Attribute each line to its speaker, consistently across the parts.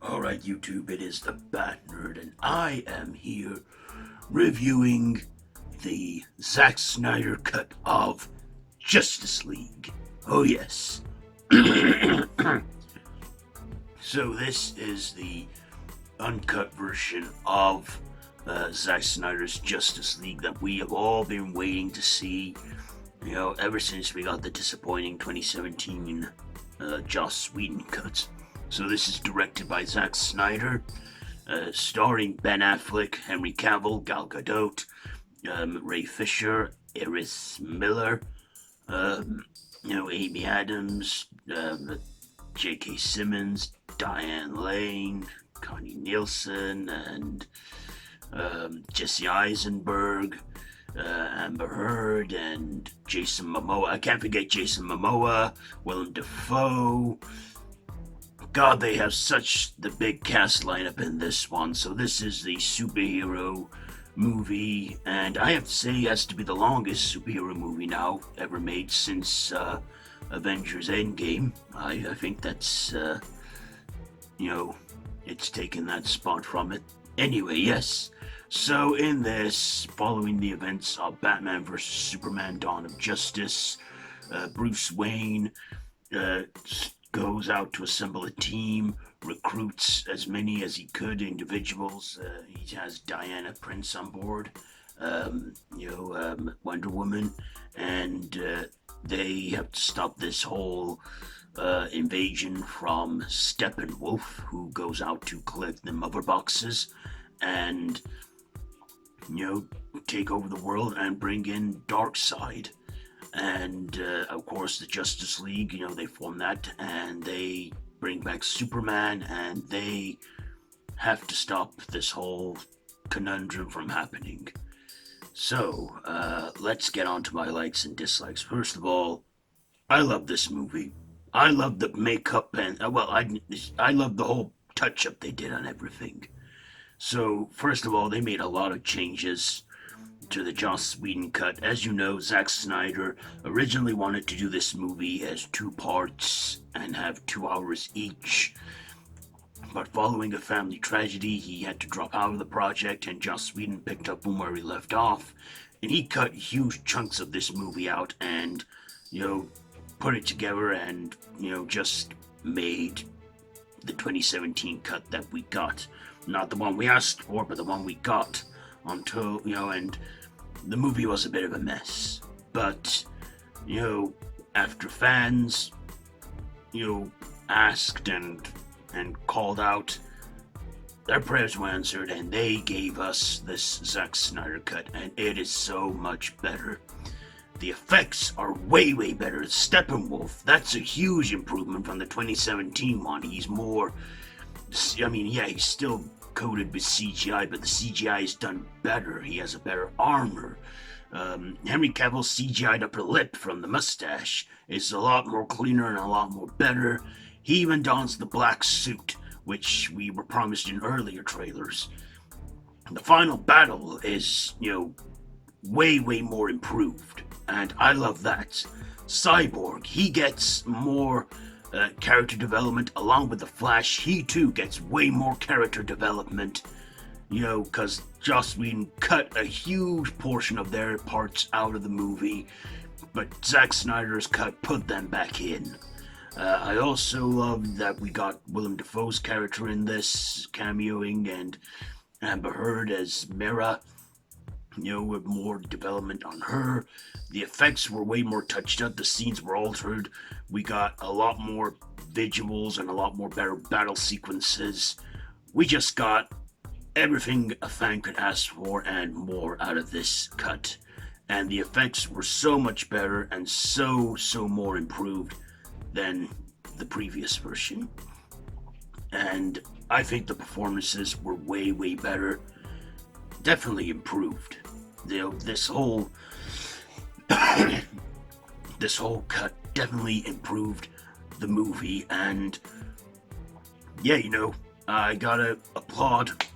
Speaker 1: Alright, YouTube, it is the Bat Nerd, and I am here reviewing the Zack Snyder cut of Justice League. Oh, yes. So, this is the uncut version of Zack Snyder's Justice League that we have all been waiting to see, ever since we got the disappointing 2017 Joss Whedon cuts. So this is directed by Zack Snyder, starring Ben Affleck, Henry Cavill, Gal Gadot, Ray Fisher, Iris Miller, Amy Adams, J.K. Simmons, Diane Lane, Connie Nielsen, and Jesse Eisenberg, Amber Heard, and Jason Momoa. I can't forget Jason Momoa, Willem Dafoe. God, they have such the big cast lineup in this one. So this is the superhero movie, and I have to say it has to be the longest superhero movie now ever made since Avengers Endgame. I think that's, it's taken that spot from it. Anyway, yes. So in this, following the events of Batman vs. Superman Dawn of Justice, Bruce Wayne goes out to assemble a team, recruits as many as he could individuals. He has Diana Prince on board, Wonder Woman, and they have to stop this whole invasion from Steppenwolf, who goes out to collect the mother boxes and, take over the world and bring in Darkseid. And of course, the Justice League, they form that and they bring back Superman, and they have to stop this whole conundrum from happening. So, let's get on to my likes and dislikes. First of all, I love this movie. I love the makeup and, I love the whole touch up they did on everything. So, first of all, they made a lot of changes to the Joss Whedon cut. As you know, Zack Snyder originally wanted to do this movie as 2 parts and have 2 hours each. But following a family tragedy, he had to drop out of the project, and Joss Whedon picked up from where he left off. And he cut huge chunks of this movie out and, put it together and, just made the 2017 cut that we got. Not the one we asked for, but the one we got. Until, and the movie was a bit of a mess. But, after fans, asked and called out, their prayers were answered, and they gave us this Zack Snyder cut, and it is so much better. The effects are way, way better. Steppenwolf, that's a huge improvement from the 2017 one. He's more, he's still coated with CGI, but the CGI is done better. He has a better armor. Henry Cavill's CGI'd upper lip from the mustache is a lot more cleaner and a lot more better. He even dons the black suit, which we were promised in earlier trailers. The final battle is, way, way more improved, and I love that. Cyborg, he gets more character development along with the Flash. He too gets way more character development, because Joss Whedon cut a huge portion of their parts out of the movie, but Zack Snyder's cut put them back in. I also love that we got Willem Dafoe's character in this, cameoing, and Amber Heard as Mera, with more development on her. The effects were way more touched up, the scenes were altered. We got a lot more visuals and a lot more better battle sequences. We just got everything a fan could ask for and more out of this cut. And the effects were so much better and so more improved than the previous version. And I think the performances were way, way better. Definitely improved. This whole cut definitely improved the movie, and I gotta applaud,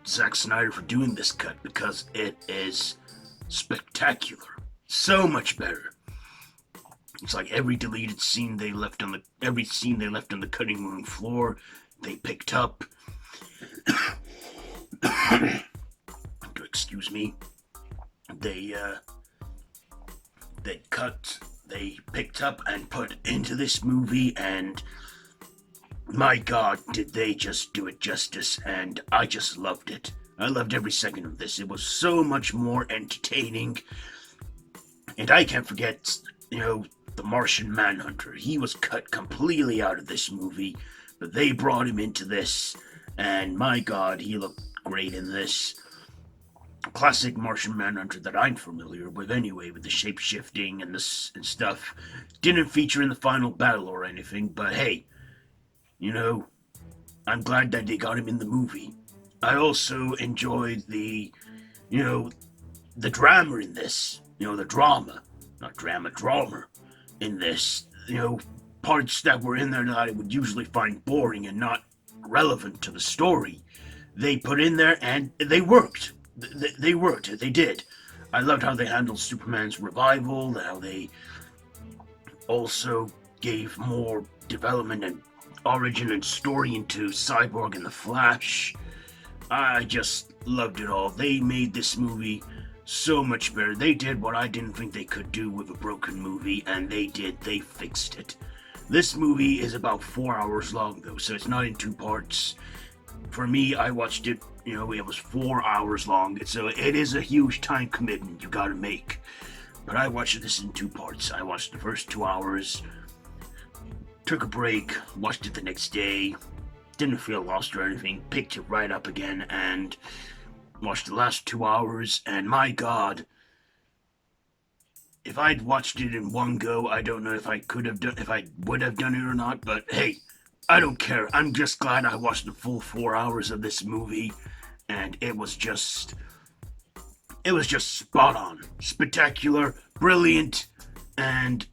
Speaker 1: Zack Snyder for doing this cut, because it is spectacular. So much better. It's like every scene they left on the cutting room floor they picked up. Excuse me. They picked up and put into this movie, and my God, did they just do it justice, and I just loved it. I loved every second of this. It was so much more entertaining, and I can't forget, the Martian Manhunter. He was cut completely out of this movie, but they brought him into this, and my God, he looked great in this. Classic Martian Manhunter that I'm familiar with anyway, with the shape-shifting and stuff. Didn't feature in the final battle or anything, but hey, I'm glad that they got him in the movie. I also enjoyed the drama in this. The drama. Not drama, drama in this. Parts that were in there that I would usually find boring and not relevant to the story. They put in there and they worked. They worked. They did. I loved how they handled Superman's revival, how they also gave more development and origin and story into Cyborg and the Flash. I just loved it all. They made this movie so much better. They did what I didn't think they could do with a broken movie, and they did. They fixed it. This movie is about 4 hours long, though, so it's not in 2 parts. For me, I watched it, it was 4 hours long, so it is a huge time commitment you gotta make. But I watched this in 2 parts. I watched the first 2 hours, took a break, watched it the next day, didn't feel lost or anything, picked it right up again, and watched the last 2 hours, and my God, if I'd watched it in one go, I don't know if I would have done it or not, but hey, I don't care. I'm just glad I watched the full 4 hours of this movie, and it was just spot on, spectacular, brilliant, and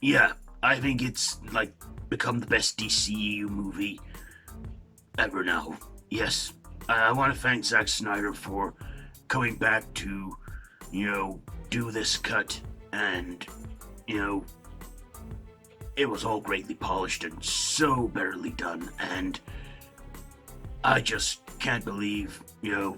Speaker 1: yeah, I think it's become the best DCEU movie ever now. Yes, I want to thank Zack Snyder for coming back to, do this cut, and, it was all greatly polished and so betterly done, and I just can't believe, the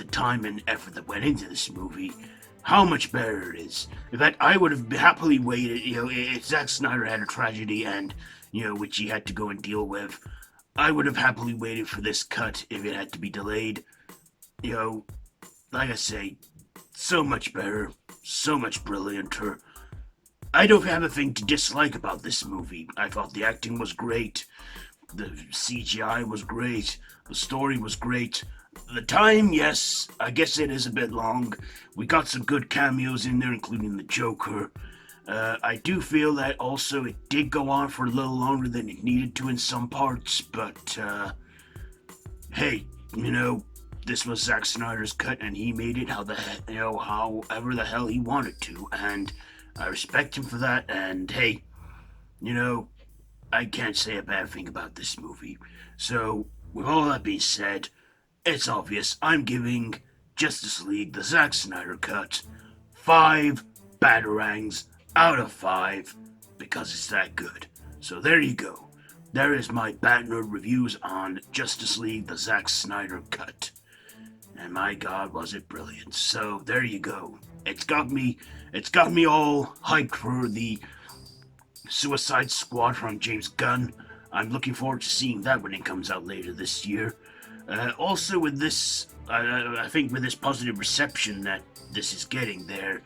Speaker 1: time and effort that went into this movie, how much better it is. In fact, I would have happily waited, if Zack Snyder had a tragedy and, which he had to go and deal with, I would have happily waited for this cut if it had to be delayed. Like I say, so much better, so much brillianter. I don't have a thing to dislike about this movie. I thought the acting was great, the CGI was great, the story was great. The time, yes, I guess it is a bit long. We got some good cameos in there, including the Joker. I do feel that also it did go on for a little longer than it needed to in some parts, but hey, this was Zack Snyder's cut, and he made it however the hell he wanted to, and I respect him for that. And hey, I can't say a bad thing about this movie. So, with all that being said, it's obvious I'm giving Justice League, the Zack Snyder cut, 5 batarangs out of 5 because it's that good. So there you go. There is my Bat Nerd reviews on Justice League, the Zack Snyder cut. And my God, was it brilliant. So there you go. It's got me all hyped for the Suicide Squad from James Gunn. I'm looking forward to seeing that when it comes out later this year. Also with this, I think with this positive reception that this is getting, they're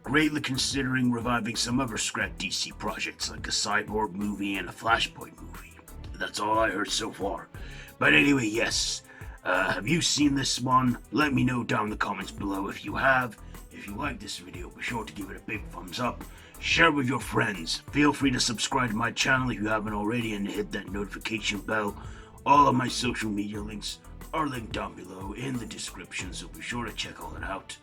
Speaker 1: greatly considering reviving some other scrap DC projects like a Cyborg movie and a Flashpoint movie. That's all I heard so far. But anyway, yes. Have you seen this one? Let me know down in the comments below if you have. If you like this video, be sure to give it a big thumbs up. Share with your friends. Feel free to subscribe to my channel if you haven't already and hit that notification bell. All of my social media links are linked down below in the description, so be sure to check all that out.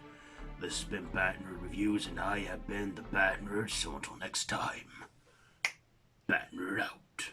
Speaker 1: This has been Bat Nerd Reviews, and I have been the Bat Nerd, so until next time, Bat Nerd out.